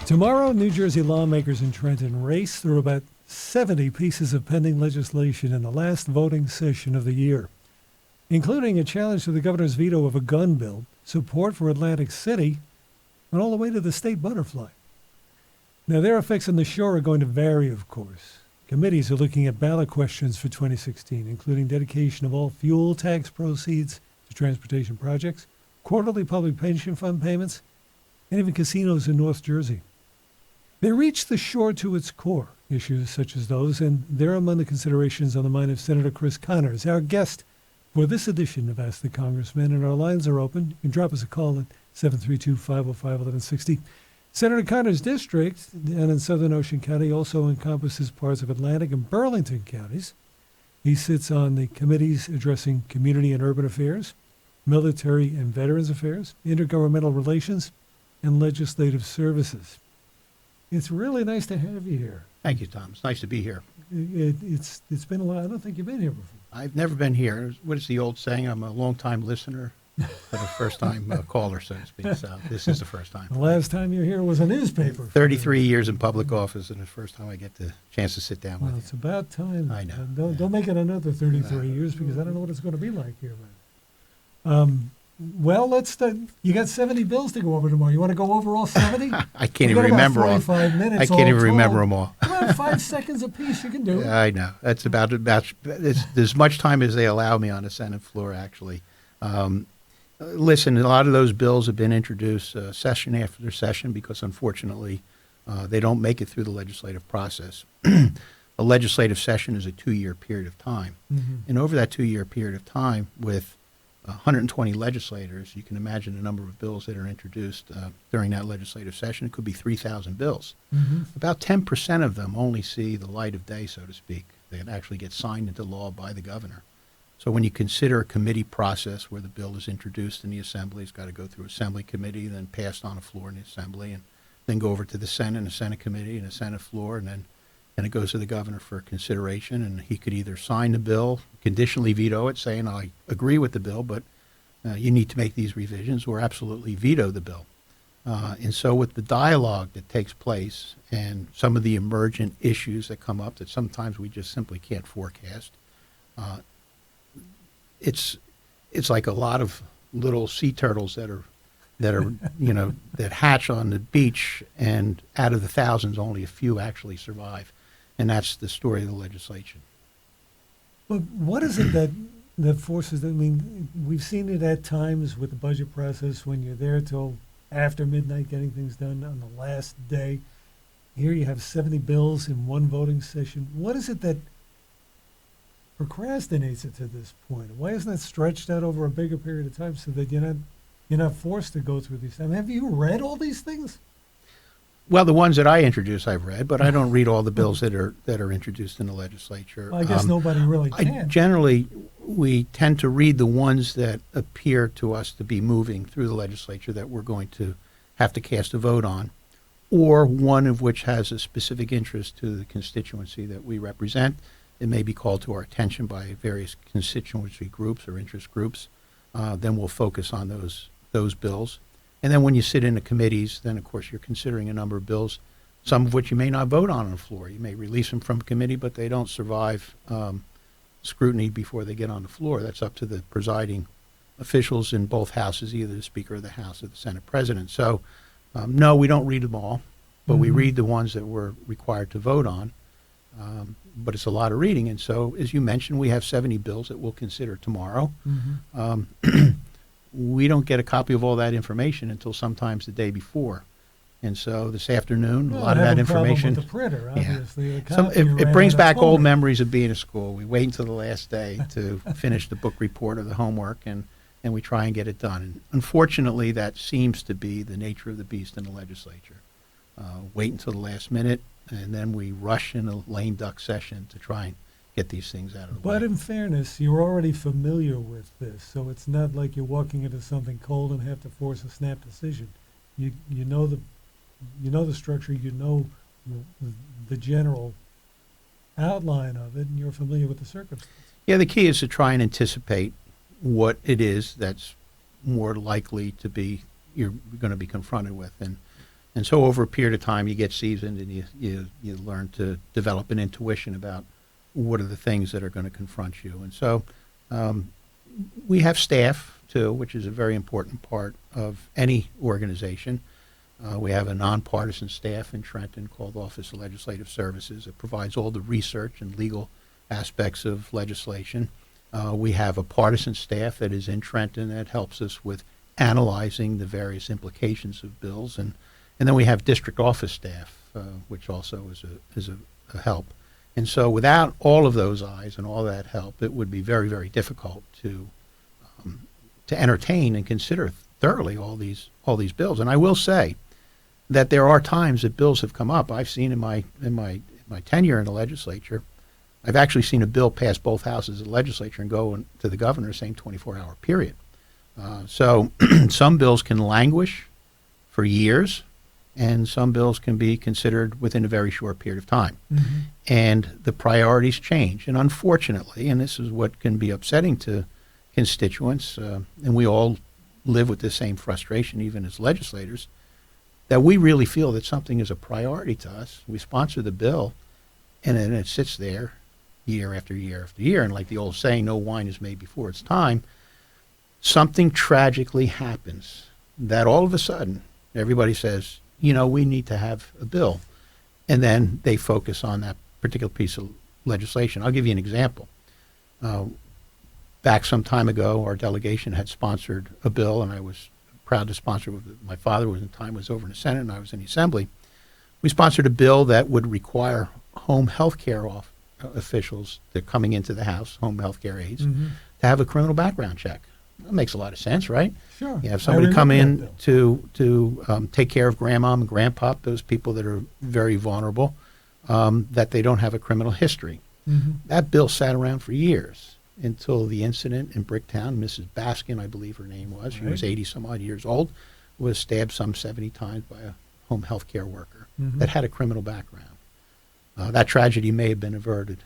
Tomorrow, New Jersey lawmakers in Trenton race through about 70 pieces of pending legislation in the last voting session of the year, including a challenge to the governor's veto of a gun bill, support for Atlantic City, and all the way to the state butterfly. Now, their effects on the shore are going to vary, of course. Committees are looking at ballot questions for 2016, including dedication of all fuel tax proceeds to transportation projects, quarterly public pension fund payments, and even casinos in North Jersey. They reach the shore to its core, issues such as those, and they're among the considerations on the mind of Senator Chris Connors, our guest for this edition of Ask the Congressman, and our lines are open. You can drop us a call at 732-505-1160. Senator Connors' district down in Southern Ocean County also encompasses parts of Atlantic and Burlington counties. He sits on the committees addressing community and urban affairs, military and veterans affairs, intergovernmental relations, and legislative services. It's really nice to have you here. Thank you, Tom. It's nice to be here. It's been a while. I don't think you've been here before. I've never been here. What is the old saying? I'm a long-time listener, but a first-time caller, so to speak. So this is the first time. The last time you were here was a newspaper. 33 years in public office, and the first time I get the chance to sit down with you. It's about time. I know. Don't make it another 33 years, because I don't know what it's going to be like here, man. Well, let's. You got 70 bills to go over tomorrow. You want to go over all 70? I can't even remember all. 45 minutes. I can't even remember them all. Well, 5 seconds apiece. You can do it. I know. That's about as much time as they allow me on the Senate floor, actually. Listen, a lot of those bills have been introduced session after session because, unfortunately, they don't make it through the legislative process. A legislative session is a 2-year period of time. Mm-hmm. And over that 2-year period of time, with 120 legislators, you can imagine the number of bills that are introduced during that legislative session. It could be 3,000 bills. Mm-hmm. About 10% of them only see the light of day, so to speak. They actually get signed into law by the governor. So when you consider a committee process where the bill is introduced in the Assembly, it's got to go through Assembly committee, then passed on a floor in the Assembly, and then go over to the Senate and the Senate committee and the Senate floor, and then it goes to the governor for consideration, and he could either sign the bill, conditionally veto it, saying, I agree with the bill, but you need to make these revisions, or absolutely veto the bill. And so with the dialogue that takes place and some of the emergent issues that come up that sometimes we just simply can't forecast, it's like a lot of little sea turtles that are that hatch on the beach, and out of the thousands, only a few actually survive. And that's the story of the legislation. But what is it that forces them? I mean, we've seen it at times with the budget process when you're there till after midnight getting things done on the last day. Here you have 70 bills in one voting session. What is it that procrastinates it to this point? Why isn't that stretched out over a bigger period of time so that you're not forced to go through these things? Have you read all these things? Well, the ones that I introduce, I've read, but I don't read all the bills that are introduced in the legislature. Well, I guess nobody really can. Generally, we tend to read the ones that appear to us to be moving through the legislature that we're going to have to cast a vote on, or one of which has a specific interest to the constituency that we represent. It may be called to our attention by various constituency groups or interest groups. Then we'll focus on those bills. And then when you sit in the committees, then, of course, you're considering a number of bills, some of which you may not vote on the floor. You may release them from committee, but they don't survive scrutiny before they get on the floor. That's up to the presiding officials in both houses, either the Speaker of the House or the Senate President. So, no, we don't read them all, but we read the ones that we're required to vote on. But it's a lot of reading. And so, as you mentioned, we have 70 bills that we'll consider tomorrow. Mm-hmm. We don't get a copy of all that information until sometimes the day before. And so this afternoon, a lot of that information. With the printer, obviously. Yeah. It brings back old memories of being at school. We wait until the last day to finish the book report or the homework, and we try and get it done. And unfortunately, that seems to be the nature of the beast in the legislature. Wait until the last minute, and then we rush in a lame duck session to try and get these things out of the way. But in fairness, you're already familiar with this, so it's not like you're walking into something cold and have to force a snap decision. You know the structure, you know the general outline of it, and you're familiar with the circumstances. Yeah, the key is to try and anticipate what it is that's more likely to be you're going to be confronted with, and And so over a period of time, you get seasoned and you learn to develop an intuition about what are the things that are going to confront you. And so we have staff, too, which is a very important part of any organization. We have a nonpartisan staff in Trenton called Office of Legislative Services. It provides all the research and legal aspects of legislation. We have a partisan staff that is in Trenton that helps us with analyzing the various implications of bills. And then we have district office staff, which also is a help. And so without all of those eyes and all that help, it would be very, very difficult to entertain and consider thoroughly all these bills. And I will say that there are times that bills have come up. I've seen in my tenure in the legislature, I've actually seen a bill pass both houses of the legislature and go to the governor the same 24-hour period. So some bills can languish for years, and some bills can be considered within a very short period of time. Mm-hmm. And the priorities change. And unfortunately, and this is what can be upsetting to constituents, and we all live with the same frustration even as legislators, that we really feel that something is a priority to us. We sponsor the bill, and then it sits there year after year after year. And like the old saying, no wine is made before its time. Something tragically happens that all of a sudden everybody says, we need to have a bill. And then they focus on that particular piece of legislation. I'll give you an example. Back some time ago, our delegation had sponsored a bill, and I was proud to sponsor it. My father was over in the Senate, and I was in the Assembly. We sponsored a bill that would require home health care officials that are coming into the house, home health care aides, Mm-hmm. to have a criminal background check. That makes a lot of sense, right? Sure. You have somebody come remember in that to take care of grandma and grandpa, those people that are very vulnerable, that they don't have a criminal history. Mm-hmm. That bill sat around for years until the incident in Bricktown. Mrs. Baskin, I believe her name was, she was Right. 80 some odd years old, was stabbed some 70 times by a home health care worker Mhm. that had a criminal background. That tragedy may have been averted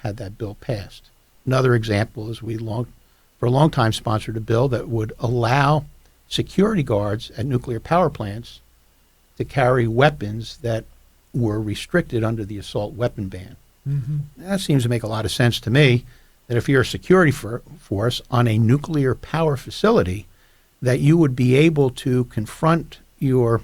had that bill passed. Another example is for a long time sponsored a bill that would allow security guards at nuclear power plants to carry weapons that were restricted under the assault weapon ban. Mm-hmm. That seems to make a lot of sense to me, that if you're a security force on a nuclear power facility, that you would be able to confront your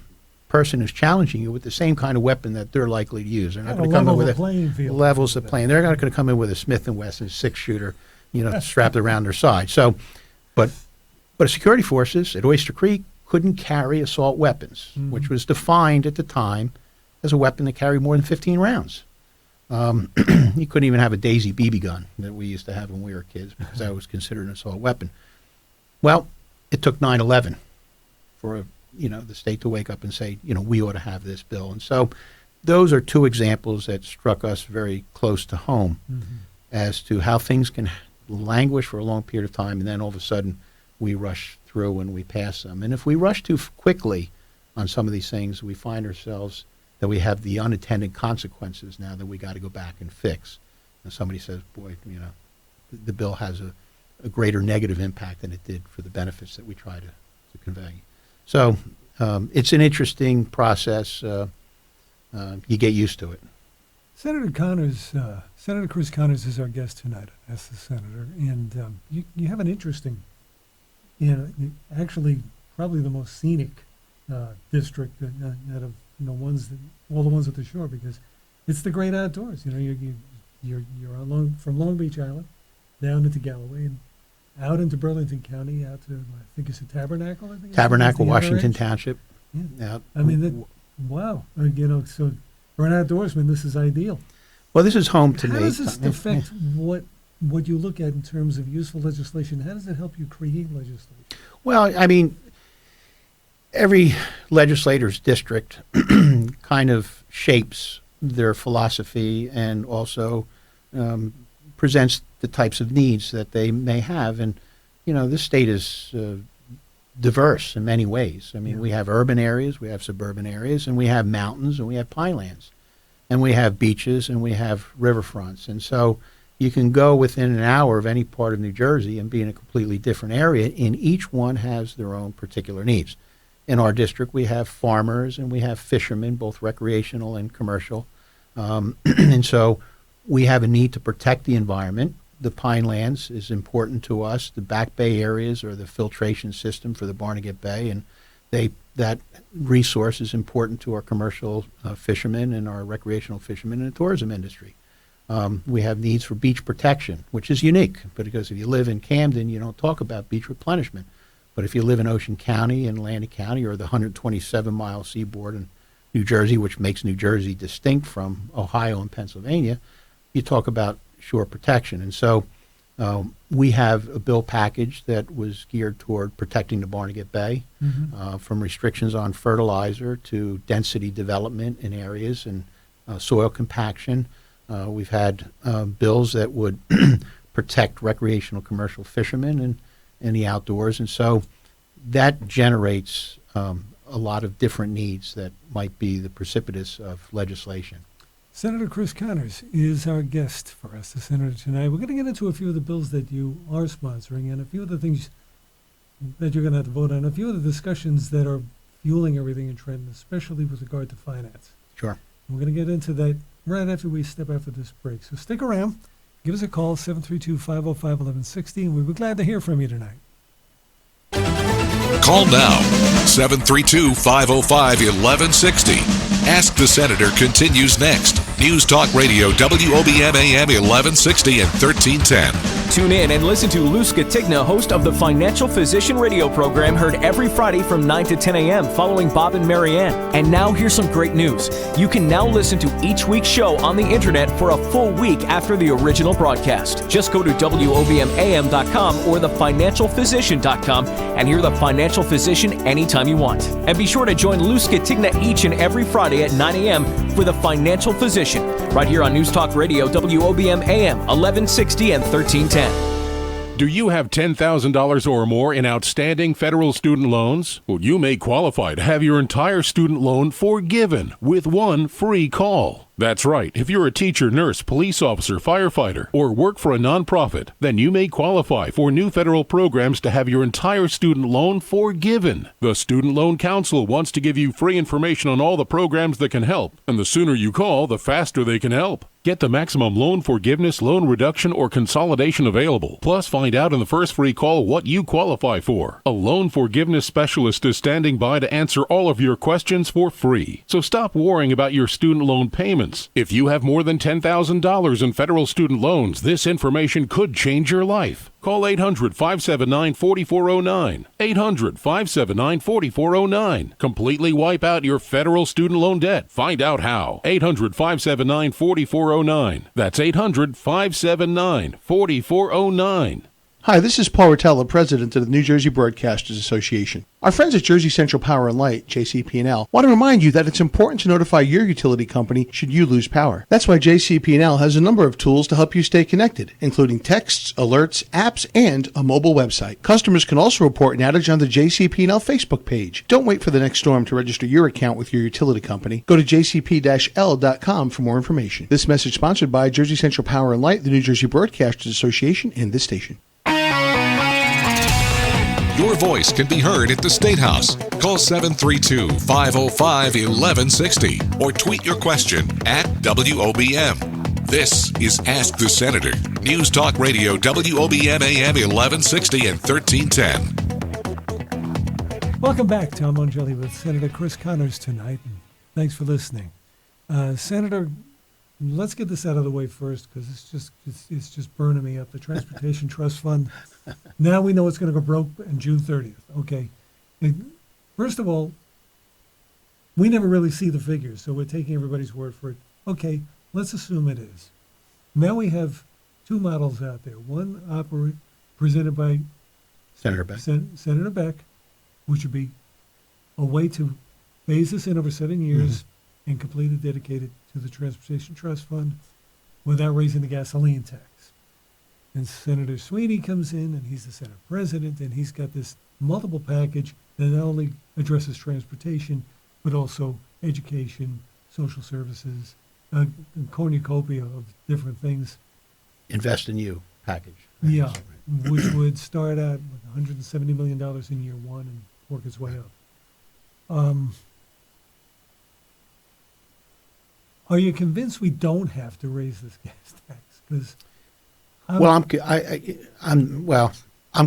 person who's challenging you with the same kind of weapon that they're likely to use. They're not going to come in with playing field. levels of playing. They're not going to come in with a Smith & Wesson 6-shooter, strapped around their side. So, but security forces at Oyster Creek couldn't carry assault weapons, Mhm. which was defined at the time as a weapon that carried more than 15 rounds. You couldn't even have a Daisy BB gun that we used to have when we were kids, because that was considered an assault weapon. Well, it took 9/11 for the state to wake up and say, we ought to have this bill. And so those are two examples that struck us very close to home Mm-hmm. as to how things can languish for a long period of time, and then all of a sudden we rush through and we pass them. And if we rush too quickly on some of these things, we find ourselves that we have the unintended consequences now that we got to go back and fix. And somebody says, boy, the bill has a greater negative impact than it did for the benefits that we try to convey. So it's an interesting process. You get used to it. Senator Chris Connors is our guest tonight. That's the senator, and you have an interesting, actually probably the most scenic district out of all the ones at the shore, because it's the great outdoors. You're from Long Beach Island down into Galloway and out into Burlington County, out to I think it's a Tabernacle. Tabernacle, the other Washington edge. Township. Yeah. Out. I mean, wow. So for an outdoorsman, this is ideal. Well, this is home to How me. does this affect what you look at in terms of useful legislation? How does it help you create legislation? Well, I mean, every legislator's district kind of shapes their philosophy and also presents the types of needs that they may have. And, this state is diverse in many ways. I mean, Yeah. we have urban areas, we have suburban areas, and we have mountains, and we have pinelands, and we have beaches, and we have riverfronts. And so you can go within an hour of any part of New Jersey and be in a completely different area, and each one has their own particular needs. in our district, we have farmers and we have fishermen, both recreational and commercial. And so we have a need to protect the environment. The pinelands is important to us. The back bay areas are the filtration system for the Barnegat Bay, and that resource is important to our commercial fishermen and our recreational fishermen and the tourism industry. We have needs for beach protection, which is unique, but because if you live in Camden, you don't talk about beach replenishment. But if you live in Ocean County and Atlantic County or the 127-mile seaboard in New Jersey, which makes New Jersey distinct from Ohio and Pennsylvania, you talk about shore protection. And so we have a bill package that was geared toward protecting the Barnegat Bay, from restrictions on fertilizer to density development in areas and soil compaction. We've had bills that would protect recreational commercial fishermen and the outdoors. And so that generates a lot of different needs that might be the precipitous of legislation. Senator Chris Connors is our guest for us, the senator, tonight. We're going to get into a few of the bills that you are sponsoring and a few of the things that you're going to have to vote on, a few of the discussions that are fueling everything in Trenton, especially with regard to finance. Sure. We're going to get into that right after we step out for this break. So stick around. Give us a call, 732-505-1160, and we'll be glad to hear from you tonight. Call now, 732-505-1160. Ask the Senator continues next. News Talk Radio, WOBM AM 1160 and 1310. Tune in and listen to Lou Scatigna, host of the Financial Physician radio program, heard every Friday from 9 to 10 a.m. following Bob and Marianne. And now here's some great news. You can now listen to each week's show on the internet for a full week after the original broadcast. Just go to WOBMAM.com or thefinancialphysician.com and hear the Financial Physician anytime you want. And be sure to join Lou Scatigna each and every Friday at 9 a.m. for the Financial Physician, right here on News Talk Radio, WOBM AM 1160 and 1310. Do you have $10,000 or more in outstanding federal student loans? Well, you may qualify to have your entire student loan forgiven with one free call. That's right. If you're a teacher, nurse, police officer, firefighter, or work for a nonprofit, then you may qualify for new federal programs to have your entire student loan forgiven. The Student Loan Council wants to give you free information on all the programs that can help, and the sooner you call, the faster they can help. Get the maximum loan forgiveness, loan reduction, or consolidation available. Plus, find out in the first free call what you qualify for. A loan forgiveness specialist is standing by to answer all of your questions for free. So stop worrying about your student loan payments. If you have more than $10,000 in federal student loans, this information could change your life. Call 800-579-4409. 800-579-4409. Completely wipe out your federal student loan debt. Find out how. 800-579-4409. That's 800-579-4409. Hi, this is Paul Rotella, President of the New Jersey Broadcasters Association. Our friends at Jersey Central Power and Light, JCP&L, want to remind you that it's important to notify your utility company should you lose power. That's why JCP&L has a number of tools to help you stay connected, including texts, alerts, apps, and a mobile website. Customers can also report an outage on the JCP&L Facebook page. Don't wait for the next storm to register your account with your utility company. Go to jcp-l.com for more information. This message sponsored by Jersey Central Power and Light, the New Jersey Broadcasters Association, and this station. Your voice can be heard at the State House. Call 732-505-1160 or tweet your question at WOBM. This is Ask the Senator. News Talk Radio, WOBM AM 1160 and 1310. Welcome back. Tom Mongelli with Senator Chris Connors tonight. And thanks for listening. Senator, let's get this out of the way first because it's just burning me up. The Transportation Trust Fund. Now we know it's going to go broke on June 30th. Okay. First of all, we never really see the figures, so we're taking everybody's word for it. Okay, let's assume it is. Now we have two models out there. One presented by Senator Beck. Senator Beck, which would be a way to phase this in over 7 years and completely dedicated to the Transportation Trust Fund without raising the gasoline tax. And Senator Sweeney comes in, and he's the Senate president, and he's got this multiple package that not only addresses transportation, but also education, social services, a cornucopia of different things. Invest in You package. Yeah, which would start at $170 million in year one and work its way up. Are you convinced we don't have to raise this gas tax? Because I'm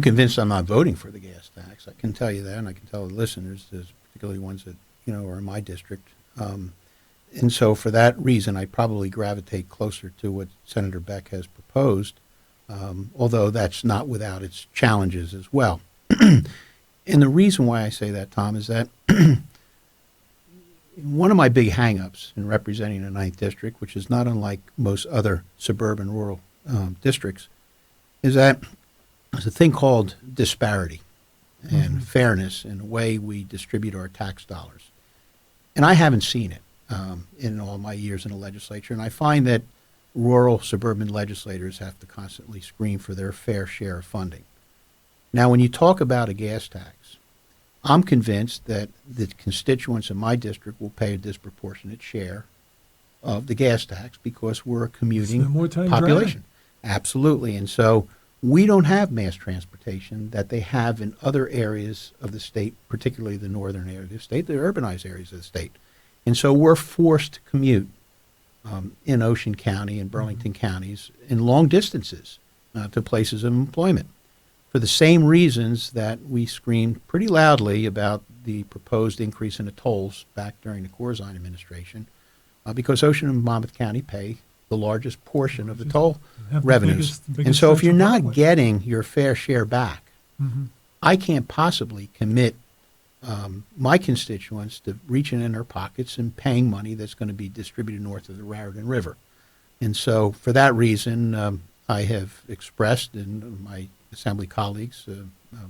convinced I'm not voting for the gas tax. I can tell you that, and I can tell the listeners, there's particularly ones that are in my district. And so for that reason, I probably gravitate closer to what Senator Beck has proposed, although that's not without its challenges as well. And the reason why I say that, Tom, is that one of my big hang-ups in representing the 9th District, which is not unlike most other suburban rural districts, is that there's a thing called disparity and fairness in the way we distribute our tax dollars. And I haven't seen it in all my years in the legislature, and I find that rural suburban legislators have to constantly scream for their fair share of funding. Now, when you talk about a gas tax, I'm convinced that the constituents in my district will pay a disproportionate share of the gas tax because we're a commuting Spend more time population. Absolutely. And so we don't have mass transportation that they have in other areas of the state, particularly the northern area of the state, the urbanized areas of the state. And so we're forced to commute in Ocean County and Burlington counties in long distances to places of employment, for the same reasons that we screamed pretty loudly about the proposed increase in the tolls back during the Corzine administration, because Ocean and Monmouth County pay the largest portion of the toll Have the revenues. biggest And so if stretch you're of not Broadway. getting your fair share back, Mm-hmm. I can't possibly commit my constituents to reaching in their pockets and paying money that's going to be distributed north of the Raritan River. And so for that reason, I have expressed, and my assembly colleagues,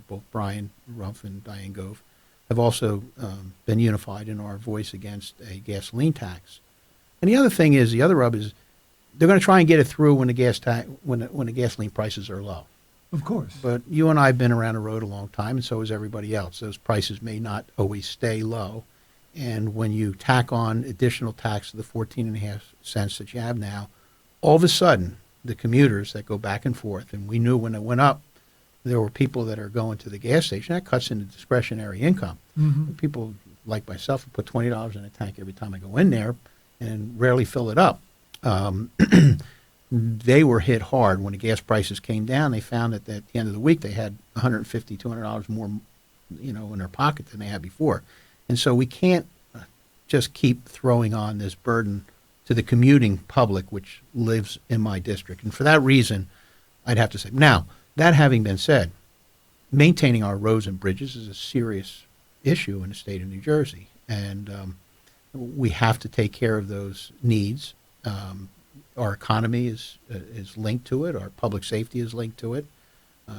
both Brian Rumpf and Diane Gove, have also been unified in our voice against a gasoline tax. And the other thing is, the other rub is, they're going to try and get it through when the when the gasoline prices are low. Of course. But you and I have been around the road a long time, and so has everybody else. Those prices may not always stay low. And when you tack on additional tax to the 14.5 cents that you have now, all of a sudden, the commuters that go back and forth, and we knew when it went up, there were people that are going to the gas station. That cuts into discretionary income. Mm-hmm. People like myself who put $20 in a tank every time I go in there and rarely fill it up. They were hit hard when the gas prices came down. They found that at the end of the week they had $150, $200 more, in their pocket than they had before. And so we can't just keep throwing on this burden to the commuting public, which lives in my district. And for that reason, I'd have to say, now, that having been said, maintaining our roads and bridges is a serious issue in the state of New Jersey. And we have to take care of those needs. Our economy is linked to it. Our public safety is linked to it.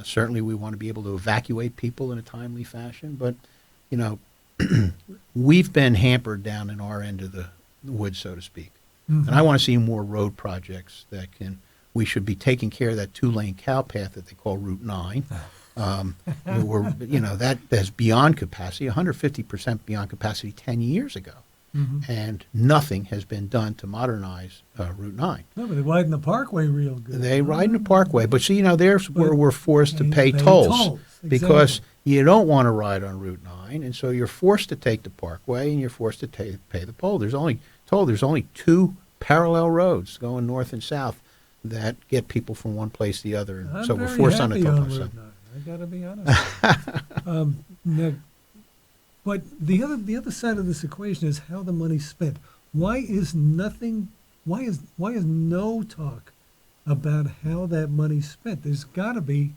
Certainly, we want to be able to evacuate people in a timely fashion. But, we've been hampered down in our end of the woods, so to speak. Mm-hmm. And I want to see more road projects we should be taking care of that 2-lane cow path that they call Route 9. That's beyond capacity, 150% beyond capacity 10 years ago. Mm-hmm. And nothing has been done to modernize Route 9. No, but they widen the parkway real good. They widen the parkway, but see, there's where we're forced to pay tolls because exactly. you don't want to ride on Route 9, and so you're forced to take the parkway and you're forced to pay the toll. There's only 2 parallel roads going north and south that get people from one place to the other, and so we're forced on the toll. Route 9. I got to be honest. But the other side of this equation is how the money's spent. Why is no talk about how that money's spent? There's got to be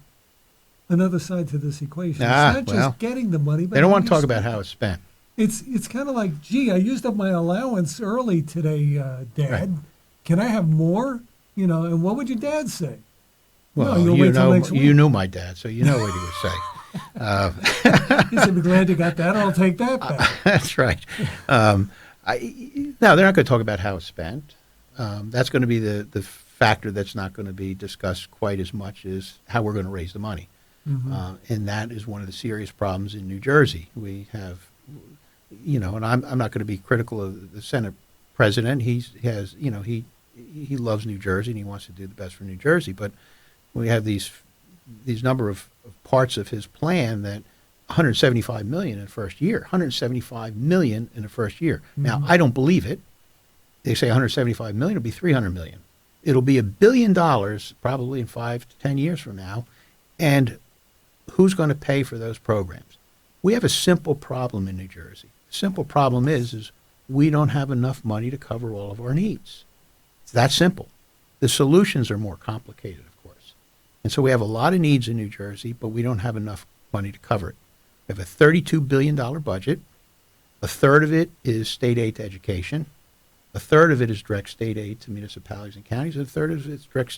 another side to this equation. It's not just getting the money, but they don't how want to you talk about spend how it's spent. It's kind of like, gee, I used up my allowance early today, Dad. Right. Can I have more? And what would your dad say? Well, you'll wait till next week. you knew my dad, so you know what he would say. He said, "Be glad you got that. I'll take that back." That's right. No, they're not going to talk about how it's spent. That's going to be the factor that's not going to be discussed quite as much as how we're going to raise the money. Mm-hmm. And that is one of the serious problems in New Jersey. We have, and I'm not going to be critical of the Senate president. He loves New Jersey and he wants to do the best for New Jersey. But we have these number of parts of his plan that $175 million in the first year. $175 million in the first year. Now, I don't believe it. They say $175 million, it'll be $300 million. It'll be $1 billion probably in 5 to 10 years from now. And who's going to pay for those programs? We have a simple problem in New Jersey. The simple problem is we don't have enough money to cover all of our needs. It's that simple. The solutions are more complicated, of course. And so we have a lot of needs in New Jersey, but we don't have enough money to cover it. We have a $32 billion budget. A third of it is state aid to education. A third of it is direct state aid to municipalities and counties. And a third of it is direct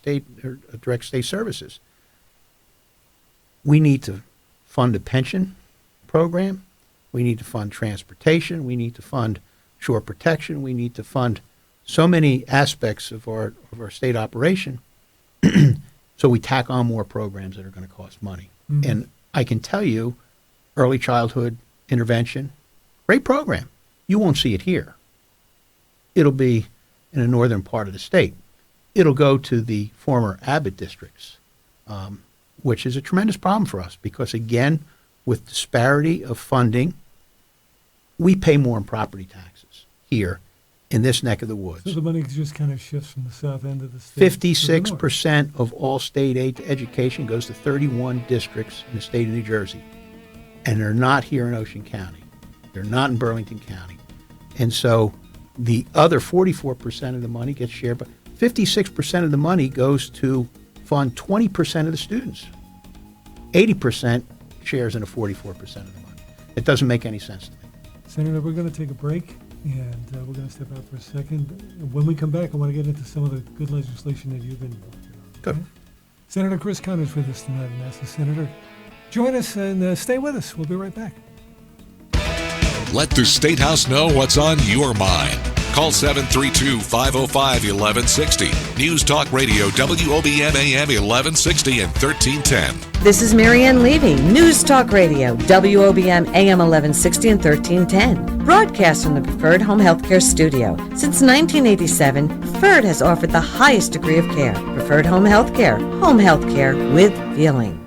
state services. We need to fund a pension program. We need to fund transportation. We need to fund shore protection. We need to fund so many aspects of our state operation. So we tack on more programs that are going to cost money. And I can tell you, early childhood intervention, great program. You won't see it here. It'll be in the northern part of the state. It'll go to the former Abbott districts, which is a tremendous problem for us because, again, with disparity of funding, we pay more in property taxes here in this neck of the woods. So the money just kind of shifts from the south end of the state. 56% of all state aid to education goes to 31 districts in the state of New Jersey. And they're not here in Ocean County. They're not in Burlington County. And so the other 44% of the money gets shared, but 56% of the money goes to fund 20% of the students. 80% shares in the 44% of the money. It doesn't make any sense to me. Senator, we're going to take a break, and we're going to step out for a second. When we come back, I want to get into some of the good legislation that you've been working on. Good. Okay? Senator Chris Connor's with us tonight, NASA Senator. Join us and stay with us. We'll be right back. Let the State House know what's on your mind. Call 732-505-1160. News Talk Radio, WOBM AM 1160 and 1310. This is Marianne Levy, News Talk Radio, WOBM AM 1160 and 1310. Broadcast from the Preferred Home Healthcare Studio. Since 1987, Preferred has offered the highest degree of care. Preferred Home Healthcare with feeling.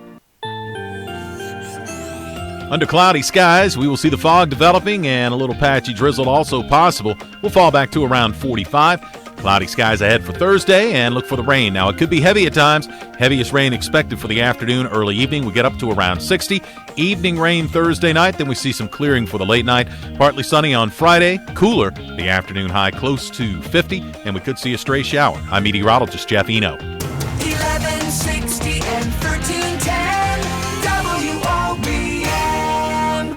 Under cloudy skies, we will see the fog developing and a little patchy drizzle also possible. We'll fall back to around 45. Cloudy skies ahead for Thursday, and look for the rain. Now, it could be heavy at times. Heaviest rain expected for the afternoon, early evening. We get up to around 60. Evening rain Thursday night, then we see some clearing for the late night. Partly sunny on Friday, cooler. The afternoon high close to 50, and we could see a stray shower. I'm meteorologist Jeff Eno. 1160 and 1310 WOBM.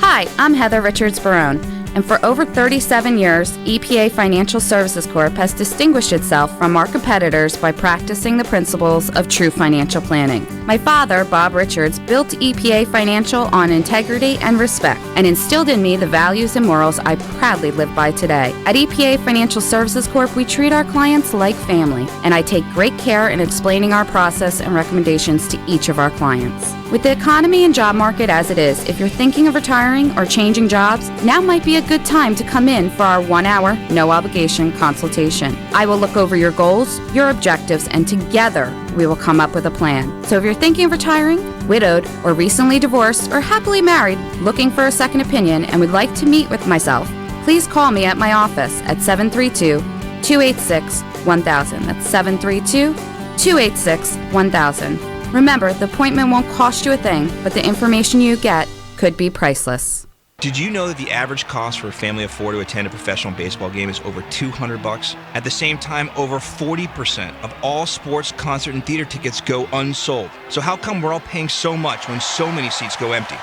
Hi, I'm Heather Richards-Barone, and for over 37 years, EPA Financial Services Corp. has distinguished itself from our competitors by practicing the principles of true financial planning. My father, Bob Richards, built EPA Financial on integrity and respect and instilled in me the values and morals I proudly live by today. At EPA Financial Services Corp., we treat our clients like family, and I take great care in explaining our process and recommendations to each of our clients. With the economy and job market as it is, if you're thinking of retiring or changing jobs, now might be a good time to come in for our 1-hour, no-obligation consultation. I will look over your goals, your objectives, and together we will come up with a plan. So if you're thinking of retiring, widowed, or recently divorced, or happily married, looking for a second opinion, and would like to meet with myself, please call me at my office at 732-286-1000. That's 732-286-1000. Remember, the appointment won't cost you a thing, but the information you get could be priceless. Did you know that the average cost for a family of 4 to attend a professional baseball game is over $200? At the same time, over 40% of all sports, concert, and theater tickets go unsold. So how come we're all paying so much when so many seats go empty?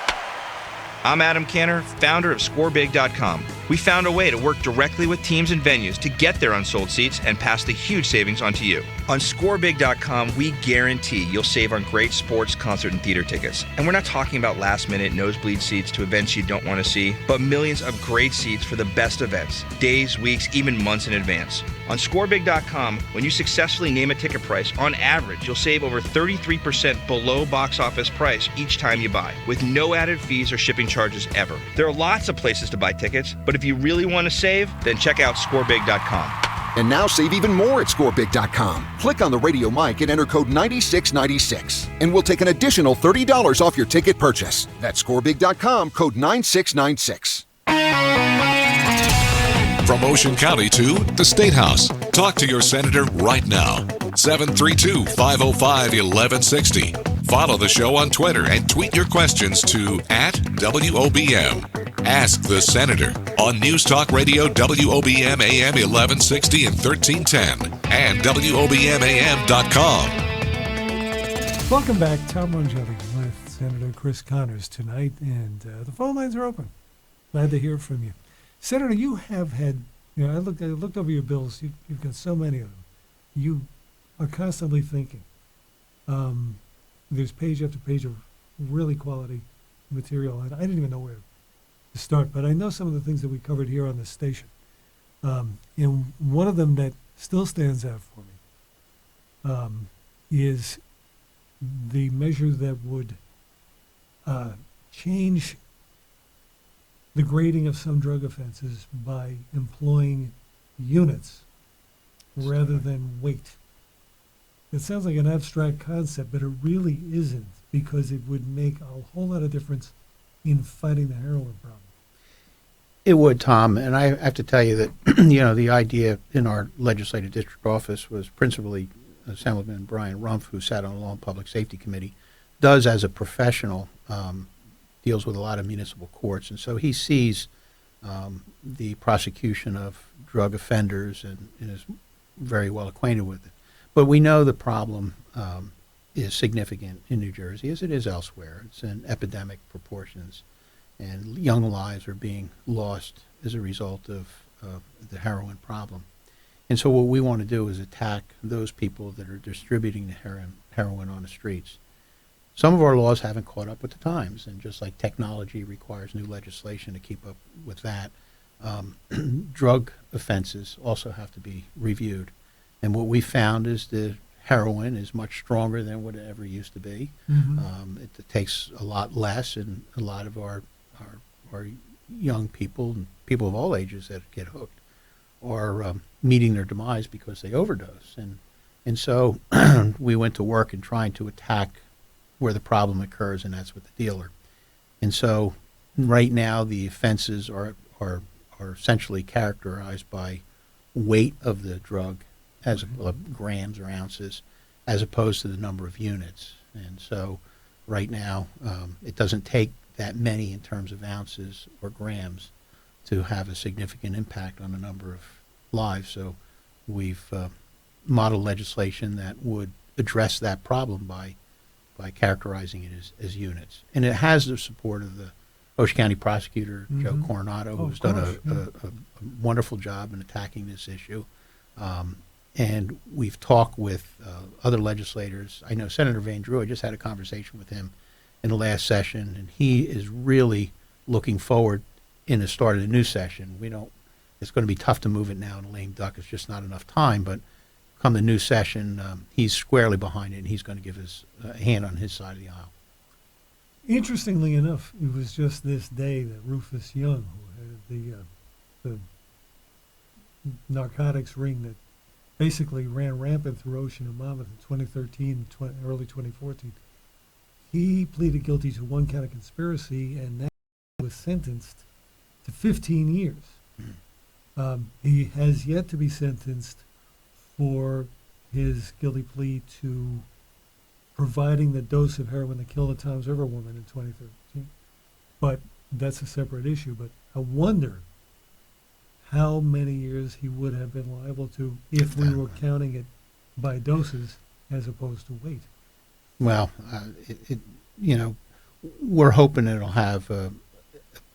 I'm Adam Canner, founder of ScoreBig.com. We found a way to work directly with teams and venues to get their unsold seats and pass the huge savings on to you. On ScoreBig.com, we guarantee you'll save on great sports, concert, and theater tickets. And we're not talking about last-minute nosebleed seats to events you don't want to see, but millions of great seats for the best events, days, weeks, even months in advance. On ScoreBig.com, when you successfully name a ticket price, on average, you'll save over 33% below box office price each time you buy, with no added fees or shipping charges ever. There are lots of places to buy tickets, but if you really want to save, then check out ScoreBig.com. And now save even more at scorebig.com. Click on the radio mic and enter code 9696. And we'll take an additional $30 off your ticket purchase. That's scorebig.com, code 9696. From Ocean County to the State House. Talk to your senator right now. 732-505-1160. Follow the show on Twitter and tweet your questions to @WOBM. Ask the Senator on News Talk Radio WOBM AM 1160 and 1310 and WOBMAM.com. Welcome back. Tom Mongelli with Senator Chris Connors tonight, and the phone lines are open. Glad to hear from you. Senator, you have had, I looked over your bills. You've got so many of them. You are constantly thinking. There's page after page of really quality material, and I didn't even know where to start, but I know some of the things that we covered here on this station. And one of them that still stands out for me is the measure that would change the grading of some drug offenses by employing units rather than weight. It sounds like an abstract concept, but it really isn't, because it would make a whole lot of difference in fighting the heroin problem. It would, Tom, and I have to tell you that the idea in our legislative district office was principally Assemblyman Brian Rumpf, who sat on the Law and Public Safety Committee, does as a professional, deals with a lot of municipal courts, and so he sees the prosecution of drug offenders and is very well acquainted with it. But we know the problem is significant in New Jersey, as it is elsewhere. It's in epidemic proportions, and young lives are being lost as a result of the heroin problem. And so what we want to do is attack those people that are distributing the heroin on the streets. Some of our laws haven't caught up with the times, and just like technology requires new legislation to keep up with that, drug offenses also have to be reviewed. And what we found is the heroin is much stronger than what it ever used to be. Mm-hmm. It takes a lot less, and a lot of our young people and people of all ages that get hooked are meeting their demise because they overdose. And so we went to work in trying to attack where the problem occurs, and that's with the dealer. And so right now the offenses are essentially characterized by weight of the drug, as grams or ounces, as opposed to the number of units. And so right now it doesn't take that many in terms of ounces or grams to have a significant impact on the number of lives. So we've modeled legislation that would address that problem by characterizing it as units. And it has the support of the Ocean County prosecutor, mm-hmm. Joe Coronado, who's done a wonderful job in attacking this issue. And we've talked with other legislators. I know Senator Van Drew, I just had a conversation with him in the last session, and he is really looking forward in the start of the new session. It's going to be tough to move it now in a lame duck. It's just not enough time, but come the new session, he's squarely behind it, and he's going to give his hand on his side of the aisle. Interestingly enough, it was just this day that Rufus Young, who had the narcotics ring that basically ran rampant through Ocean and Monmouth in 2013, early 2014, he pleaded guilty to one count of conspiracy and now was sentenced to 15 years. He has yet to be sentenced for his guilty plea to providing the dose of heroin that killed a Toms River woman in 2013. But that's a separate issue. But I wonder how many years he would have been liable to if we were counting it by doses as opposed to weight. Well, we're hoping it'll have a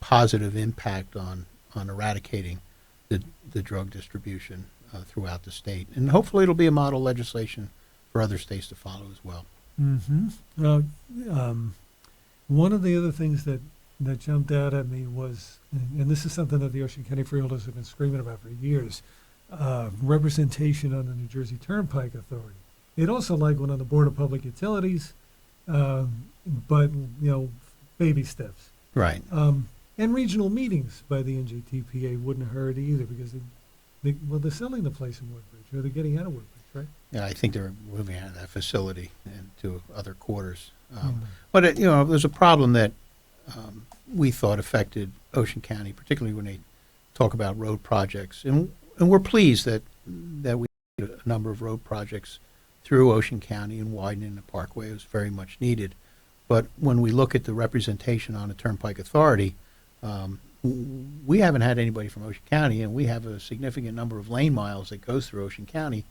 positive impact on eradicating the drug distribution throughout the state. And hopefully it'll be a model legislation for other states to follow as well. Mm-hmm. One of the other things that jumped out at me was, and this is something that the Ocean County Freeholders have been screaming about for years, representation on the New Jersey Turnpike Authority. They'd also like one on the Board of Public Utilities, but, baby steps. Right. And regional meetings by the NJTPA wouldn't hurt either, because they're selling the place in Woodbridge, or they're getting out of Woodbridge, right? Yeah, I think they're moving out of that facility and to other quarters. Yeah. But there's a problem that we thought affected Ocean County, particularly when they talk about road projects, and we're pleased that we did a number of road projects through Ocean County and widening the Parkway. It was very much needed. But when we look at the representation on the Turnpike Authority, we haven't had anybody from Ocean County, and we have a significant number of lane miles that goes through Ocean County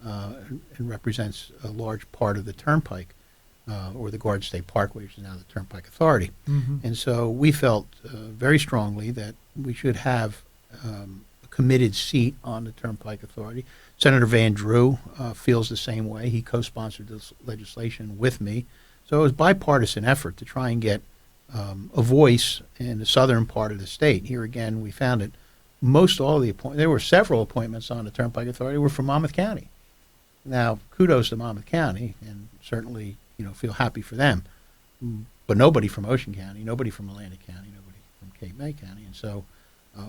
and represents a large part of the Turnpike, or the Garden State Parkway, which is now the Turnpike Authority. Mm-hmm. And so we felt very strongly that we should have a committed seat on the Turnpike Authority. Senator Van Drew feels the same way. He co-sponsored this legislation with me. So it was a bipartisan effort to try and get a voice in the southern part of the state. Here again, we found that most all the there were several appointments on the Turnpike Authority were from Monmouth County. Now, kudos to Monmouth County, and certainly feel happy for them. But nobody from Ocean County, nobody from Atlantic County, nobody from Cape May County. And so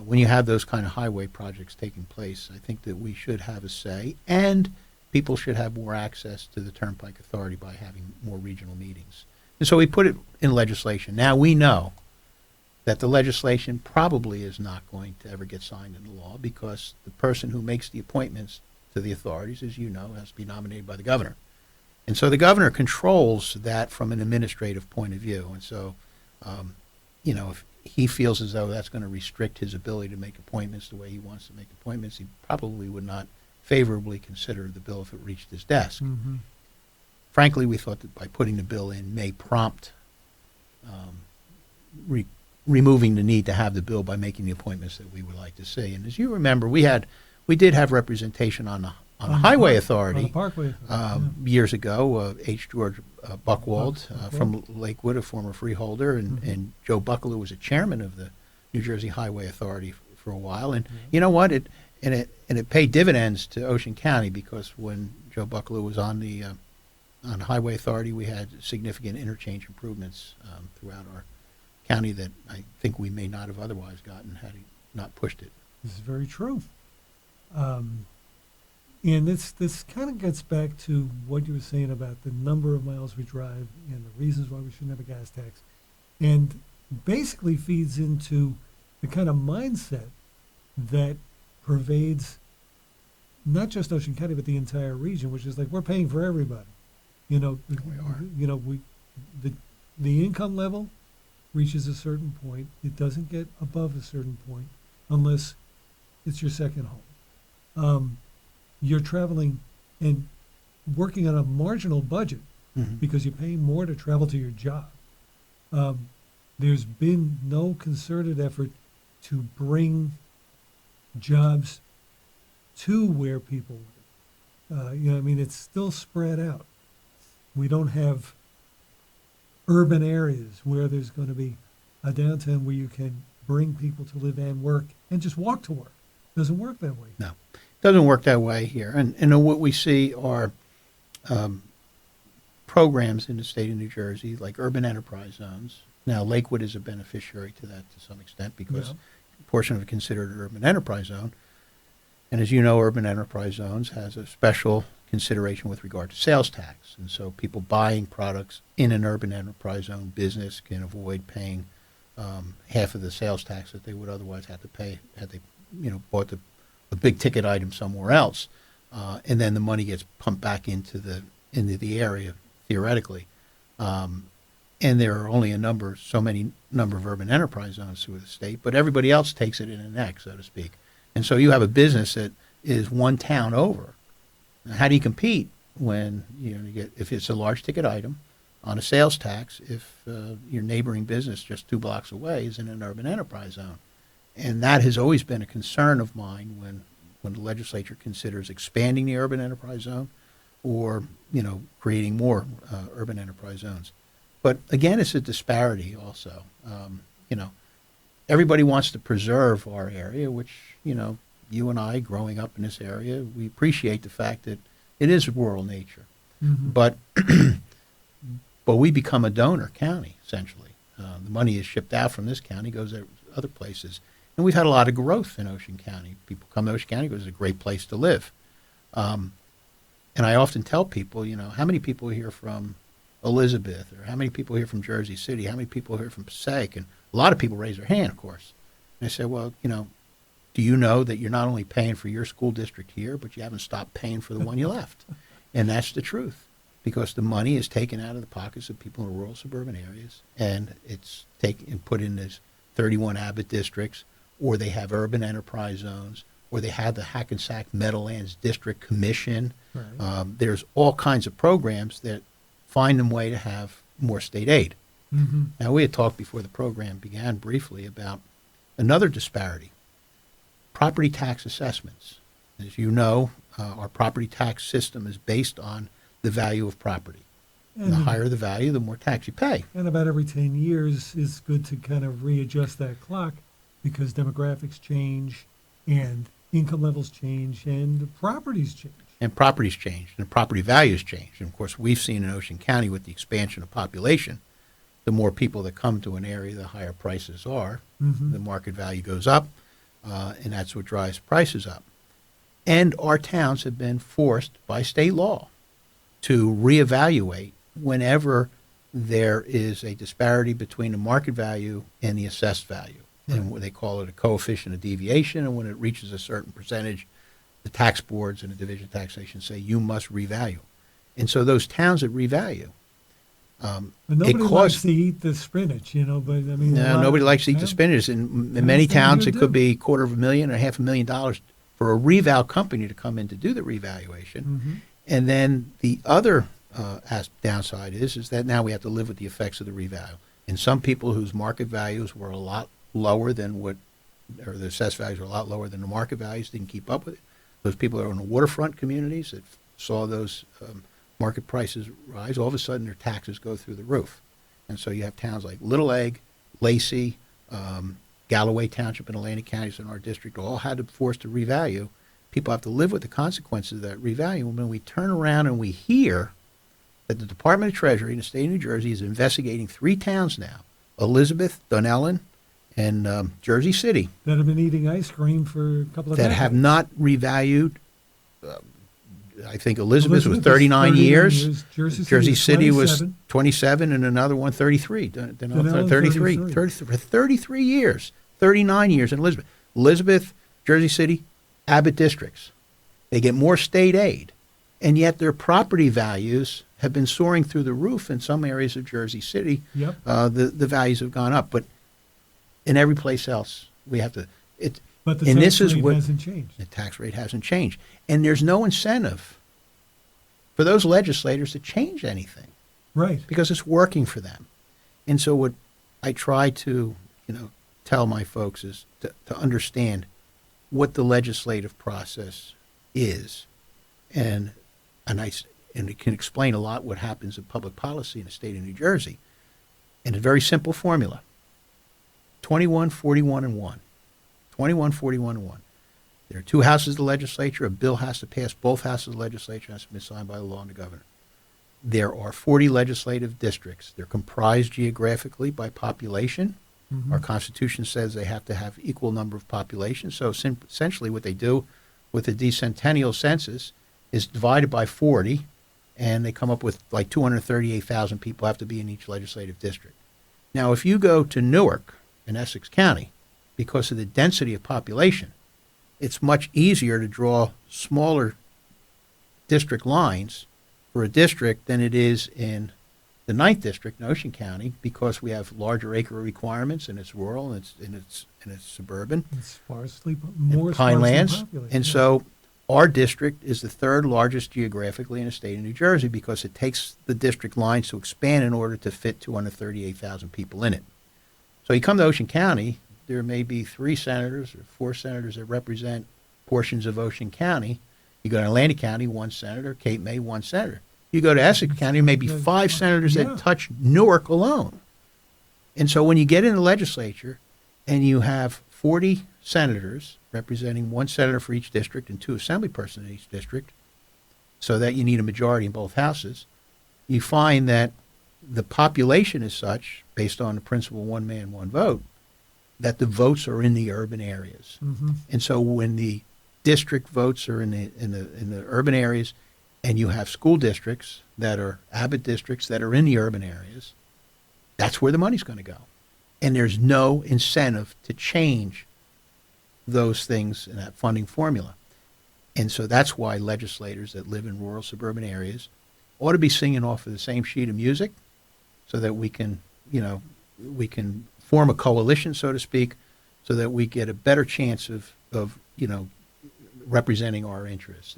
when you have those kind of highway projects taking place, I think that we should have a say, and people should have more access to the Turnpike Authority by having more regional meetings. And so we put it in legislation. Now we know that the legislation probably is not going to ever get signed into law, because the person who makes the appointments to the authorities, as you know, has to be nominated by the governor. And so the governor controls that from an administrative point of view. And so, if he feels as though that's going to restrict his ability to make appointments the way he wants to make appointments, he probably would not favorably consider the bill if it reached his desk. Mm-hmm. Frankly, we thought that by putting the bill in may prompt removing the need to have the bill by making the appointments that we would like to see. And as you remember, we did have representation on the Highway Authority, on the Parkway Authority, years ago. H. George Buchwald from Lakewood, a former freeholder, and Joe Bucklew was a chairman of the New Jersey Highway Authority for a while. And you know what? It paid dividends to Ocean County, because when Joe Bucklew was on the Highway Authority, we had significant interchange improvements throughout our county that I think we may not have otherwise gotten had he not pushed it. This is very true. And this kind of gets back to what you were saying about the number of miles we drive and the reasons why we shouldn't have a gas tax, and basically feeds into the kind of mindset that pervades not just Ocean County but the entire region, which is like we're paying for everybody. We are. The income level reaches a certain point. It doesn't get above a certain point unless it's your second home. You're traveling and working on a marginal budget because you're paying more to travel to your job. There's been no concerted effort to bring jobs to where people live. It's still spread out. We don't have urban areas where there's going to be a downtown where you can bring people to live and work and just walk to work. It doesn't work that way. No. Doesn't work that way here. And what we see are programs in the state of New Jersey, like urban enterprise zones. Now, Lakewood is a beneficiary to that to some extent, because a portion of it considered an urban enterprise zone. And as you know, urban enterprise zones has a special consideration with regard to sales tax. And so people buying products in an urban enterprise zone business can avoid paying half of the sales tax that they would otherwise have to pay had they bought a big ticket item somewhere else, and then the money gets pumped back into the area theoretically. And there are only so many number of urban enterprise zones through the state, but everybody else takes it in a neck, so to speak. And so you have a business that is one town over. Now, how do you compete when if it's a large ticket item on a sales tax if your neighboring business just 2 blocks away is in an urban enterprise zone? And that has always been a concern of mine when the legislature considers expanding the urban enterprise zone or, creating more urban enterprise zones. But again, it's a disparity also. Everybody wants to preserve our area, which, you and I growing up in this area, we appreciate the fact that it is rural nature. Mm-hmm. But we become a donor county, essentially. The money is shipped out from this county, goes to other places. And we've had a lot of growth in Ocean County. People come to Ocean County because it's a great place to live. And I often tell people, how many people are here from Elizabeth, or how many people are here from Jersey City, how many people are here from Passaic? And a lot of people raise their hand, of course. And I say, well, do you know that you're not only paying for your school district here, but you haven't stopped paying for the one you left? And that's the truth, because the money is taken out of the pockets of people in rural suburban areas, and it's taken and put in these 31 Abbott districts, or they have urban enterprise zones, or they have the Hackensack Meadowlands District Commission. Right. There's all kinds of programs that find them way to have more state aid. Mm-hmm. Now, we had talked before the program began briefly about another disparity. Property tax assessments. As you know, our property tax system is based on the value of property. And the higher the value, the more tax you pay. And about every 10 years is good to kind of readjust that clock, because demographics change and income levels change and properties change. And properties change and property values change. And of course, we've seen in Ocean County with the expansion of population, the more people that come to an area, the higher prices are. Mm-hmm. The market value goes up. And that's what drives prices up. And our towns have been forced by state law to reevaluate whenever there is a disparity between the market value and the assessed value. Right. And they call it a coefficient of deviation. And when it reaches a certain percentage, the tax boards and the division of taxation say you must revalue. And so those towns that revalue, but nobody likes to eat the spinach, but I mean... No, nobody likes to eat the spinach. In many towns, it could be $250,000 or $500,000 for a reval company to come in to do the revaluation. Mm-hmm. And then the other downside is that now we have to live with the effects of the revalue. And some people whose market values were a lot lower than or the assessed values were a lot lower than the market values, didn't keep up with it. Those people that are in the waterfront communities that saw those... market prices rise, all of a sudden their taxes go through the roof. And so you have towns like Little Egg, Lacey, Galloway Township and Atlantic counties in our district all had to force to revalue. People have to live with the consequences of that revalue. And when we turn around and we hear that the Department of Treasury in the state of New Jersey is investigating 3 towns now, Elizabeth, Dunellen, and Jersey City. That have been eating ice cream for a couple of that decades. Have not revalued. I think Elizabeth was 39 years. Jersey City was 27, and another one 33. 33 years. 39 years in Elizabeth. Elizabeth, Jersey City, Abbott districts. They get more state aid, and yet their property values have been soaring through the roof in some areas of Jersey City. Yep. The values have gone up, but in every place else, we have to... But the tax rate hasn't changed. The tax rate hasn't changed. And there's no incentive for those legislators to change anything. Right. Because it's working for them. And so what I try to, tell my folks is to understand what the legislative process is. And it can explain a lot what happens in public policy in the state of New Jersey. And a very simple formula. 21, 41, and 1. 21, 41, and 1. There are 2 houses of the legislature. A bill has to pass both houses of the legislature. It has to be signed by the law and the governor. There are 40 legislative districts. They're comprised geographically by population. Mm-hmm. Our Constitution says they have to have equal number of population. So essentially what they do with the decennial census is divided by 40, and they come up with like 238,000 people have to be in each legislative district. Now, if you go to Newark in Essex County, because of the density of population, it's much easier to draw smaller district lines for a district than it is in the 9th District in Ocean County, because we have larger acre requirements, and it's rural, and it's suburban. It's sparsely, more pine lands. Populated. And so our district is the 3rd largest geographically in the state of New Jersey, because it takes the district lines to expand in order to fit 238,000 people in it. So you come to Ocean County, there may be 3 senators or 4 senators that represent portions of Ocean County. You go to Atlantic County, 1 senator. Cape May, 1 senator. You go to Essex County, maybe 5 senators that touch Newark alone. And so when you get in the legislature and you have 40 senators representing 1 senator for each district and 2 assembly persons in each district, so that you need a majority in both houses, you find that the population is such, based on the principle 1 man, 1 vote, that the votes are in the urban areas. Mm-hmm. And so when the district votes are in the urban areas, and you have school districts that are Abbott districts that are in the urban areas, that's where the money's going to go. And there's no incentive to change those things in that funding formula. And so that's why legislators that live in rural suburban areas ought to be singing off of the same sheet of music, so that we can form a coalition, so to speak, so that we get a better chance of representing our interests.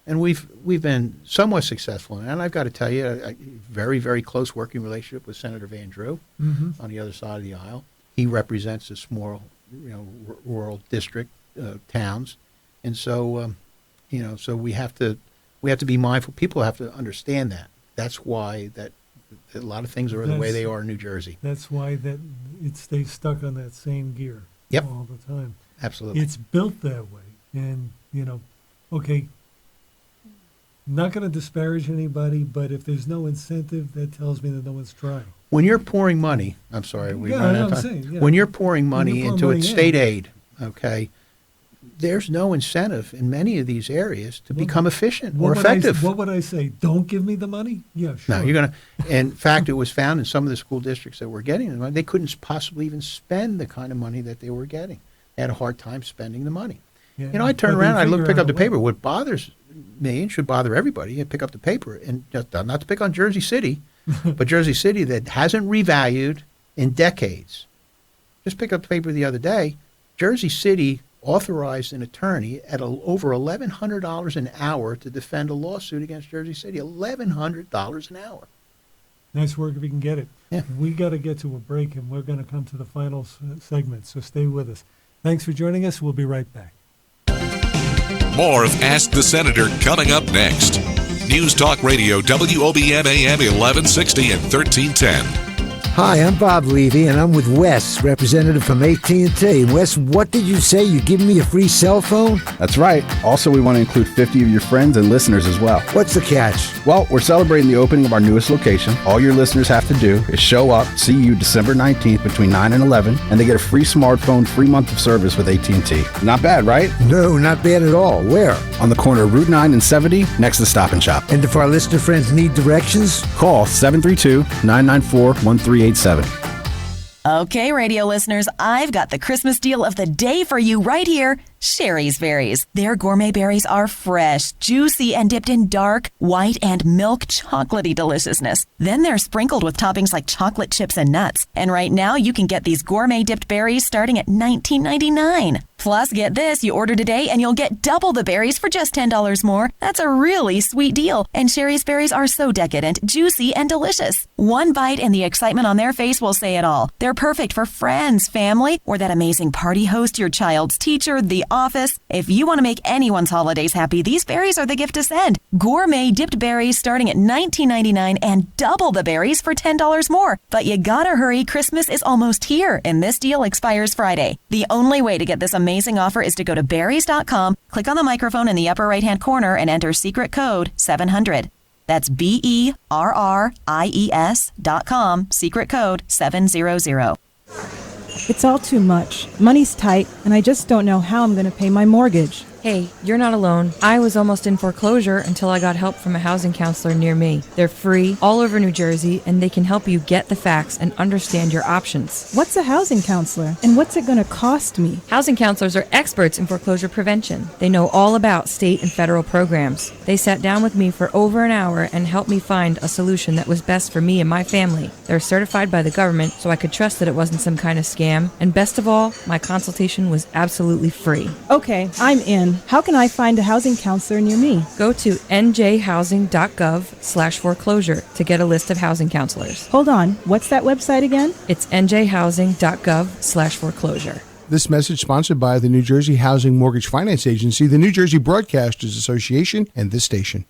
And we've been somewhat successful. And I've got to tell you, a very, very close working relationship with Senator Van Drew on the other side of the aisle. He represents a small, rural district, towns. And so, so we have to be mindful. People have to understand that. That's why that a lot of things are the way they are in New Jersey. That's why that it stays stuck on that same gear all the time. Absolutely. It's built that way. And, okay, not going to disparage anybody, but if there's no incentive, that tells me that no one's trying. When you're pouring money, I'm sorry, we run out of time. Yeah. When you're pouring money into money state aid, okay, there's no incentive in many of these areas to become efficient or effective. What would I say? Don't give me the money? Yeah, sure. No, you're going to. In fact, it was found in some of the school districts that were getting the money, they couldn't possibly even spend the kind of money that they were getting. They had a hard time spending the money. Yeah, I turn around, pick up the paper. way. What bothers me and should bother everybody, you pick up the paper, and just, not to pick on Jersey City, but Jersey City that hasn't revalued in decades. Just pick up the paper the other day. Jersey City authorized an attorney at over $1,100 an hour to defend a lawsuit against Jersey City. $1,100 an hour. Nice work if you can get it. Yeah. We got to get to a break, and we're going to come to the final segment, so stay with us. Thanks for joining us. We'll be right back. More of Ask the Senator coming up next. News Talk Radio, WOBM AM 1160 and 1310. Hi, I'm Bob Levy, and I'm with Wes, representative from AT&T. Wes, what did you say? You giving me a free cell phone? That's right. Also, we want to include 50 of your friends and listeners as well. What's the catch? Well, we're celebrating the opening of our newest location. All your listeners have to do is show up, see you December 19th between 9 and 11, and they get a free smartphone, free month of service with AT&T. Not bad, right? No, not bad at all. Where? On the corner of Route 9 and 70, next to Stop and Shop. And if our listener friends need directions? Call 732-994-1387. Okay, radio listeners, I've got the Christmas deal of the day for you right here. Sherry's Berries. Their gourmet berries are fresh, juicy, and dipped in dark, white, and milk chocolatey deliciousness. Then they're sprinkled with toppings like chocolate chips and nuts. And right now, you can get these gourmet dipped berries starting at $19.99. Plus, get this, you order today and you'll get double the berries for just $10 more. That's a really sweet deal. And Sherry's Berries are so decadent, juicy, and delicious. One bite and the excitement on their face will say it all. They're perfect for friends, family, or that amazing party host, your child's teacher, the office. If you want to make anyone's holidays happy, these berries are the gift to send. Gourmet dipped berries starting at $19.99 and double the berries for $10 more. But you gotta hurry, Christmas is almost here, and this deal expires Friday. The only way to get this amazing offer is to go to berries.com, click on the microphone in the upper right-hand corner, and enter secret code 700. That's BERRIES.com, secret code 700. It's all too much. Money's tight, and I just don't know how I'm going to pay my mortgage. Hey, you're not alone. I was almost in foreclosure until I got help from a housing counselor near me. They're free, all over New Jersey, and they can help you get the facts and understand your options. What's a housing counselor, and what's it going to cost me? Housing counselors are experts in foreclosure prevention. They know all about state and federal programs. They sat down with me for over an hour and helped me find a solution that was best for me and my family. They're certified by the government, so I could trust that it wasn't some kind of scam. And best of all, my consultation was absolutely free. Okay, I'm in. How can I find a housing counselor near me? Go to njhousing.gov/foreclosure to get a list of housing counselors. Hold on, what's that website again? It's njhousing.gov/foreclosure. This message sponsored by the New Jersey Housing Mortgage Finance Agency, the New Jersey Broadcasters Association, and this station.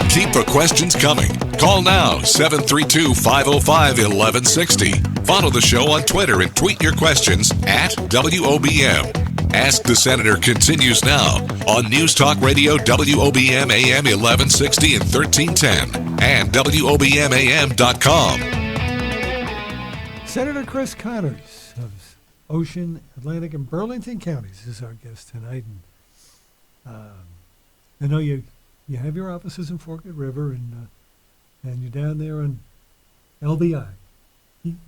Keep the questions coming. Call now, 732-505-1160. Follow the show on Twitter and tweet your questions at WOBM. Ask the Senator continues now on News Talk Radio, WOBM AM 1160 and 1310 and WOBMAM.com. Senator Chris Connors of Ocean, Atlantic, and Burlington counties is our guest tonight. And I know you have your offices in Forked River, and you're down there on LBI.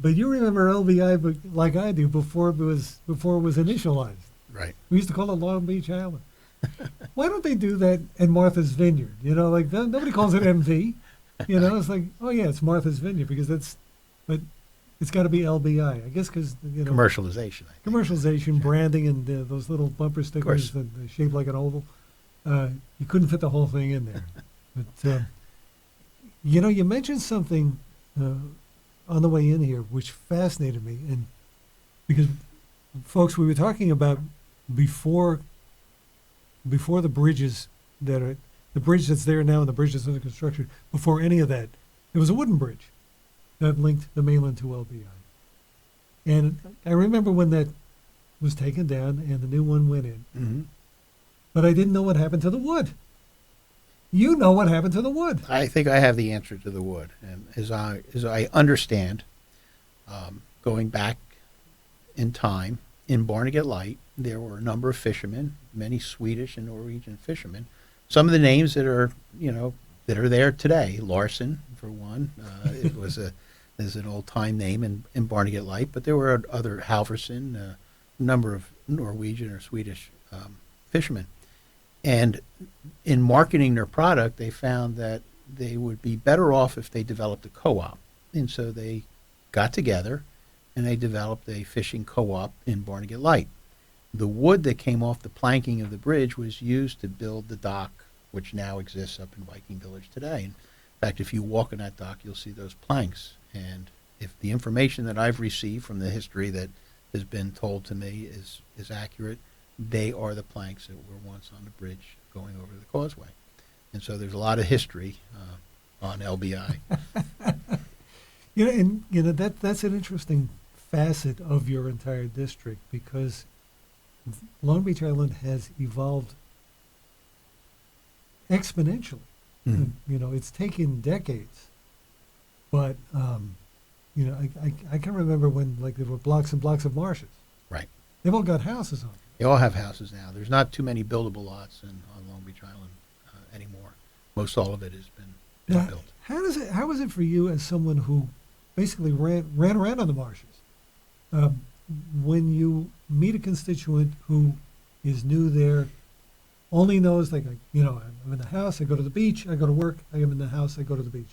But you remember LBI, but like I do, before it was initialized. Right. We used to call it Long Beach Island. Why don't they do that at Martha's Vineyard? You know, like nobody calls it MV. You know, it's like, oh yeah, it's Martha's Vineyard but it's got to be LBI, I guess, because commercialization. Commercialization, branding, and those little bumper stickers that are shaped like an oval. You couldn't fit the whole thing in there. But you mentioned something on the way in here which fascinated me, and because folks, we were talking about before the bridges the bridge that's there now and the bridge that's under construction. Before any of that, there was a wooden bridge that linked the mainland to LBI. And I remember when that was taken down and the new one went in. Mm-hmm. But I didn't know what happened to the wood. You know what happened to the wood. I think I have the answer to the wood. And as I understand, going back in time, in Barnegat Light, there were a number of fishermen, many Swedish and Norwegian fishermen. Some of the names that are there today, Larson, for one, is an old-time name in Barnegat Light, but there were other Halverson, a number of Norwegian or Swedish fishermen. And in marketing their product, they found that they would be better off if they developed a co-op. And so they got together and they developed a fishing co-op in Barnegat Light. The wood that came off the planking of the bridge was used to build the dock, which now exists up in Viking Village today. In fact, if you walk on that dock, you'll see those planks. And if the information that I've received from the history that has been told to me is accurate, they are the planks that were once on the bridge going over the causeway. And so there's a lot of history on LBI. That's an interesting facet of your entire district, because Long Beach Island has evolved exponentially. Mm-hmm. It's taken decades, but I can remember when there were blocks and blocks of marshes. Right. They've all got houses on them. They all have houses now. There's not too many buildable lots on Long Beach Island anymore. Most all of it has been built. How is it for you as someone who basically ran around on the marshes? When you meet a constituent who is new there, only knows I'm in the house, I go to the beach, I go to work, I am in the house, I go to the beach.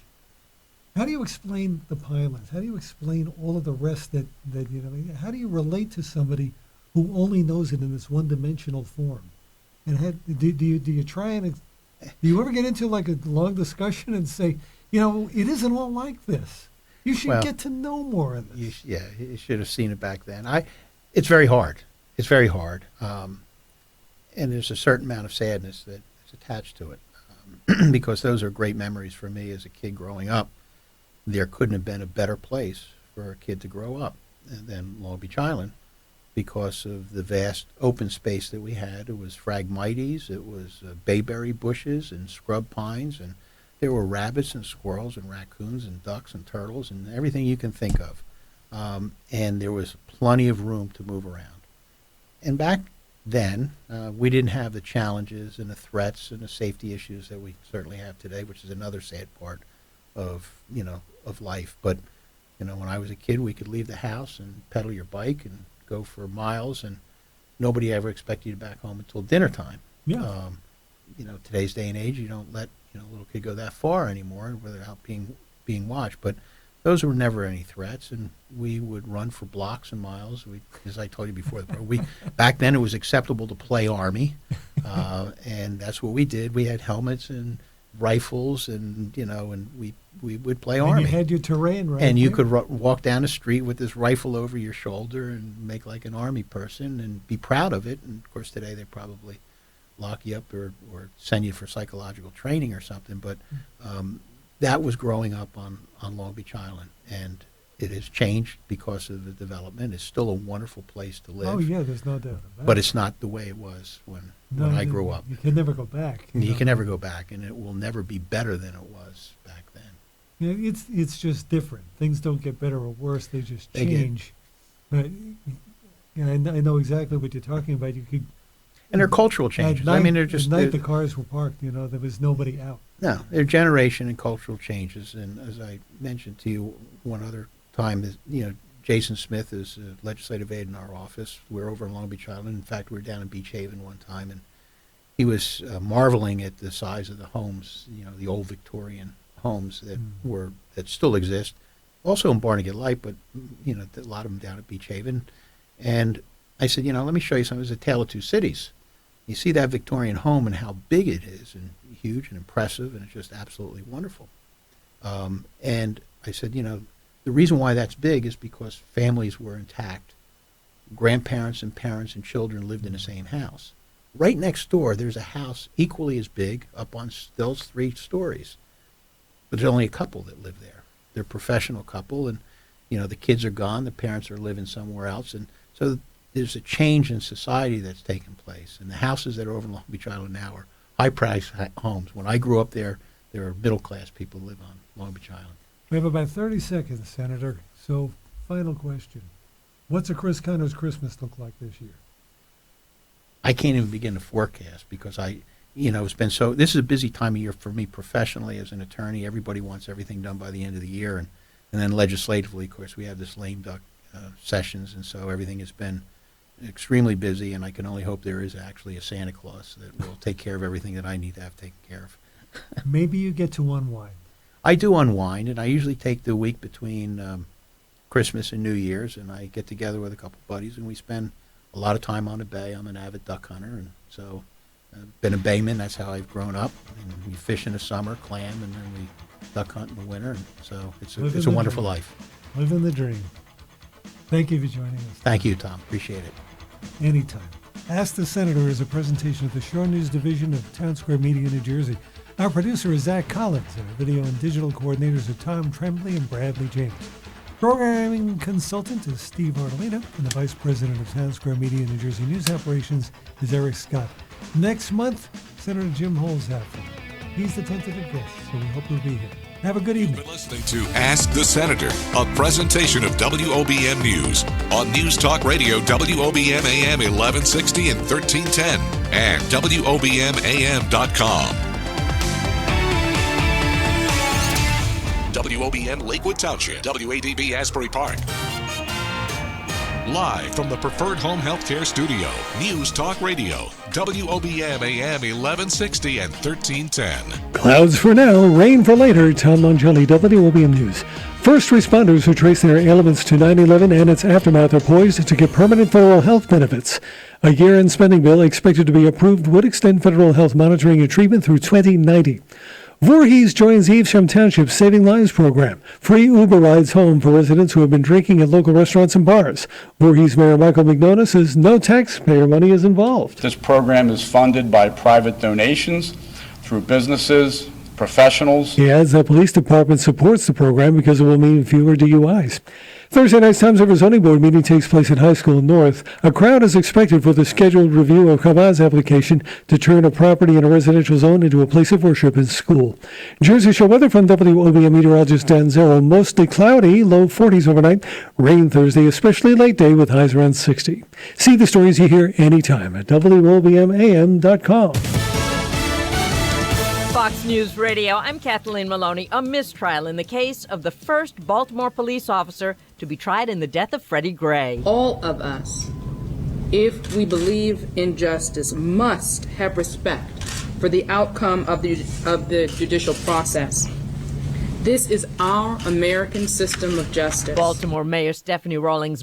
How do you explain the pinelands? How do you explain all of the rest that how do you relate to somebody who only knows it in this one-dimensional form? And do you try and do you ever get into a long discussion and say, it isn't all like this? You should get to know more of this. You should have seen it back then. It's very hard. It's very hard. And there's a certain amount of sadness that is attached to it, because those are great memories for me as a kid growing up. There couldn't have been a better place for a kid to grow up than Long Beach Island, because of the vast open space that we had. It was phragmites, it was bayberry bushes and scrub pines, and there were rabbits and squirrels and raccoons and ducks and turtles and everything you can think of. And there was plenty of room to move around. And back then, we didn't have the challenges and the threats and the safety issues that we certainly have today, which is another sad part of life. But when I was a kid, we could leave the house and pedal your bike and go for miles, and nobody ever expected you back home until dinner time. Yeah. Today's day and age, you don't let a little kid go that far anymore without being watched. But those were never any threats, and we would run for blocks and miles. As I told you before, back then it was acceptable to play Army, and that's what we did. We had helmets and rifles, and we would play Army. You had your terrain right. And you could walk down the street with this rifle over your shoulder and make like an Army person and be proud of it. And of course, today they probably lock you up or send you for psychological training or something. But that was growing up on Long Beach Island, and it has changed because of the development. It's still a wonderful place to live. Oh yeah, there's no doubt about it. But it's not the way it was when I grew up. You can never go back. You can never go back, and it will never be better than it was back then. You know, it's just different. Things don't get better or worse; they just They get- change. But you know, I know exactly what you're talking about. You could. And they're cultural At changes. night, I mean, they're just at night they're- the cars were parked. You know, there was nobody out. No, they're generation and cultural changes. And as I mentioned to you one other time, is Jason Smith is a legislative aide in our office. We're over in Long Beach Island. In fact, we were down in Beach Haven one time, and he was marveling at the size of the homes. The old Victorian homes that still exist, also in Barnegat Light, but a lot of them down at Beach Haven. And I said, let me show you something. It's a tale of two cities. You see that Victorian home and how big it is, and huge and impressive, and it's just absolutely wonderful. And I said, the reason why that's big is because families were intact. Grandparents and parents and children lived in the same house. Right next door, there's a house equally as big, up on still 3 stories. But there's only a couple that live there. They're a professional couple, and the kids are gone, the parents are living somewhere else, and so there's a change in society that's taken place. And the houses that are over in Long Beach Island now are high-priced homes. When I grew up there were middle-class people who live on Long Beach Island. We have about 30 seconds, Senator. So, final question: what's a Chris Conner's Christmas look like this year? I can't even begin to forecast because it's been so. This is a busy time of year for me professionally as an attorney. Everybody wants everything done by the end of the year, and then legislatively, of course, we have this lame duck sessions, and so everything has been extremely busy. And I can only hope there is actually a Santa Claus that will take care of everything that I need to have taken care of. Maybe you get to unwind. I do unwind, and I usually take the week between Christmas and New Year's, and I get together with a couple buddies, and we spend a lot of time on the bay. I'm an avid duck hunter, and so I've been a bayman. That's how I've grown up. And we fish in the summer, clam, and then we duck hunt in the winter. And so it's a wonderful life. Living the dream. Thank you for joining us. Thank you, Tom. Appreciate it. Anytime. Ask the Senator is a presentation of the Shore News Division of Townsquare Media New Jersey. Our producer is Zach Collins, and our video and digital coordinators are Tom Tremblay and Bradley James. Programming consultant is Steve Artolino, and the Vice President of Townsquare Media New Jersey News Operations is Eric Scott. Next month, Senator Jim Holzapfel. He's the tentative guest, so we hope you'll be here. Have a good evening. You've been listening to Ask the Senator, a presentation of WOBM News on News Talk Radio, WOBM AM 1160 and 1310, and WOBMAM.com. WOBM Lakewood Township, WADB Asbury Park. Live from the Preferred Home Healthcare Studio, News Talk Radio, WOBM AM 1160 and 1310. Clouds for now, rain for later. Tom Mongelli, WOBM News. First responders who trace their ailments to 9/11 and its aftermath are poised to get permanent federal health benefits. A year-end spending bill expected to be approved would extend federal health monitoring and treatment through 2090. Voorhees joins Evesham Township's Saving Lives program. Free Uber rides home for residents who have been drinking at local restaurants and bars. Voorhees Mayor Michael McDonough says no taxpayer money is involved. This program is funded by private donations through businesses, professionals. He adds the police department supports the program because it will mean fewer DUIs. Thursday night's Times River Zoning Board meeting takes place at High School North. A crowd is expected for the scheduled review of Chavaz's application to turn a property in a residential zone into a place of worship and school. Jersey Shore weather from WOBM meteorologist Dan Zero. Mostly cloudy, low 40s overnight. Rain Thursday, especially late day with highs around 60. See the stories you hear anytime at WOBMAM.com. Fox News Radio, I'm Kathleen Maloney. A mistrial in the case of the first Baltimore police officer to be tried in the death of Freddie Gray. All of us, if we believe in justice, must have respect for the outcome of the judicial process. This is our American system of justice. Baltimore Mayor Stephanie Rawlings